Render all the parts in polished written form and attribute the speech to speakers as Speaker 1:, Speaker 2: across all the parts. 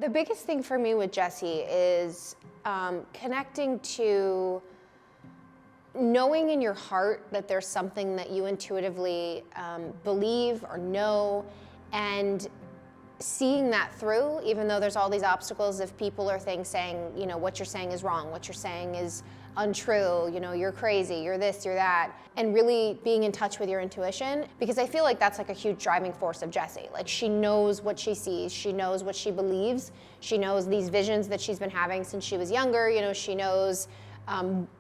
Speaker 1: The biggest thing for me with Jesse is connecting to knowing in your heart that there's something that you intuitively believe or know, and seeing that through, even though there's all these obstacles of people or things saying, you know, what you're saying is wrong, what you're saying is untrue, you know, you're crazy, you're this, you're that, and really being in touch with your intuition, because I feel like that's like a huge driving force of Jessie. Like, she knows what she sees, she knows what she believes, she knows these visions that she's been having since she was younger, you know, she knows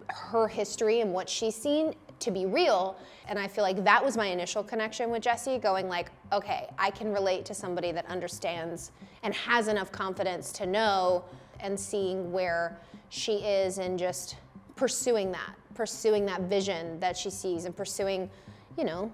Speaker 1: her history and what she's seen to be real. And I feel like that was my initial connection with Jessie, going like, okay, I can relate to somebody that understands and has enough confidence to know, and seeing where she is and just pursuing that vision that she sees, and pursuing, you know,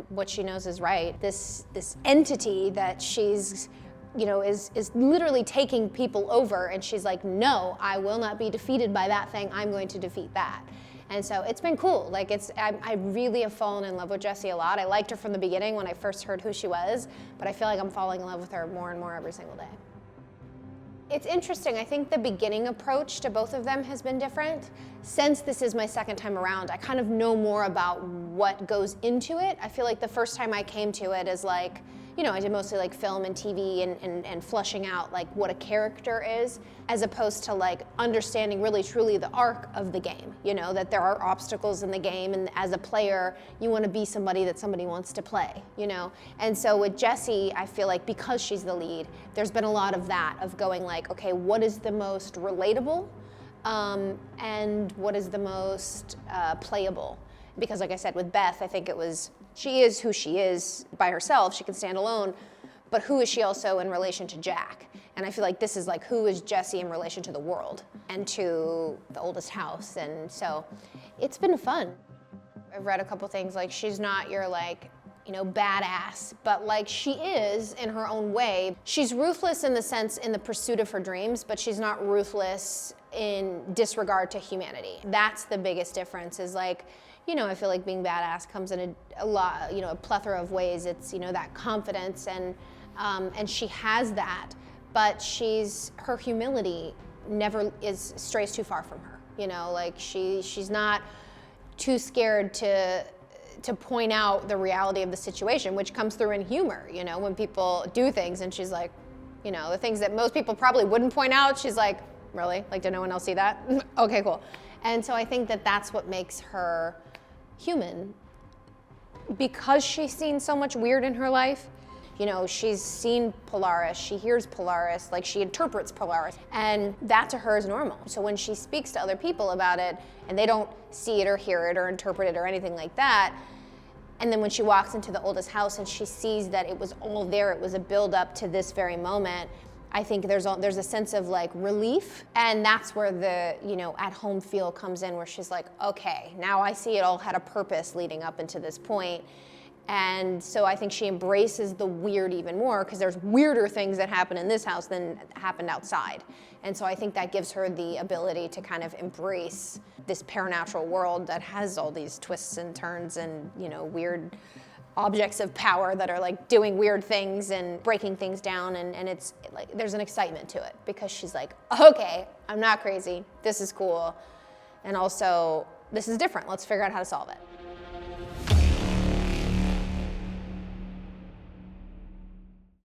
Speaker 1: what she knows is right. This entity that she's, you know, is literally taking people over, and she's like, no, I will not be defeated by that thing, I'm going to defeat that. And so it's been cool. Like, I really have fallen in love with Jessie a lot. I liked her from the beginning when I first heard who she was, but I feel like I'm falling in love with her more and more every single day. It's interesting. I think the beginning approach to both of them has been different. Since this is my second time around, I kind of know more about what goes into it. I feel like the first time I came to it is like, you know, I did mostly like film and TV and fleshing out like what a character is, as opposed to like understanding really truly the arc of the game, you know, that there are obstacles in the game, and as a player, you want to be somebody that somebody wants to play, you know? And so with Jessie, I feel like because she's the lead, there's been a lot of that, of going like, okay, what is the most relatable and what is the most playable? Because like I said, with Beth, I think it was, she is who she is by herself, she can stand alone, but who is she also in relation to Jack? And I feel like this is like, who is Jessie in relation to the world and to the oldest house? And so it's been fun. I've read a couple things, like she's not your like, you know, badass, but like she is in her own way. She's ruthless in the sense, in the pursuit of her dreams, but she's not ruthless in disregard to humanity. That's the biggest difference, is like, you know, I feel like being badass comes in a lot, you know, a plethora of ways. It's, you know, that confidence, and she has that, but her humility never strays too far from her. You know, like she's not too scared to point out the reality of the situation, which comes through in humor. You know, when people do things and she's like, you know, the things that most people probably wouldn't point out, she's like, really? Like, did no one else see that? Okay, cool. And so I think that that's what makes her human, because she's seen so much weird in her life. You know, she's seen Polaris, she hears Polaris, like she interprets Polaris, and that to her is normal. So when she speaks to other people about it and they don't see it or hear it or interpret it or anything like that, and then when she walks into the oldest house and she sees that it was all there, it was a build up to this very moment, I think there's a sense of like relief, and that's where the, you know, at home feel comes in, where she's like, okay, now I see it all had a purpose leading up into this point. And so I think she embraces the weird even more, because there's weirder things that happen in this house than happened outside. And so I think that gives her the ability to kind of embrace this paranatural world that has all these twists and turns and, you know, weird objects of power that are like doing weird things and breaking things down, and it's like there's an excitement to it, because she's like, okay, I'm not crazy, this is cool, and also this is different, let's figure out how to solve it.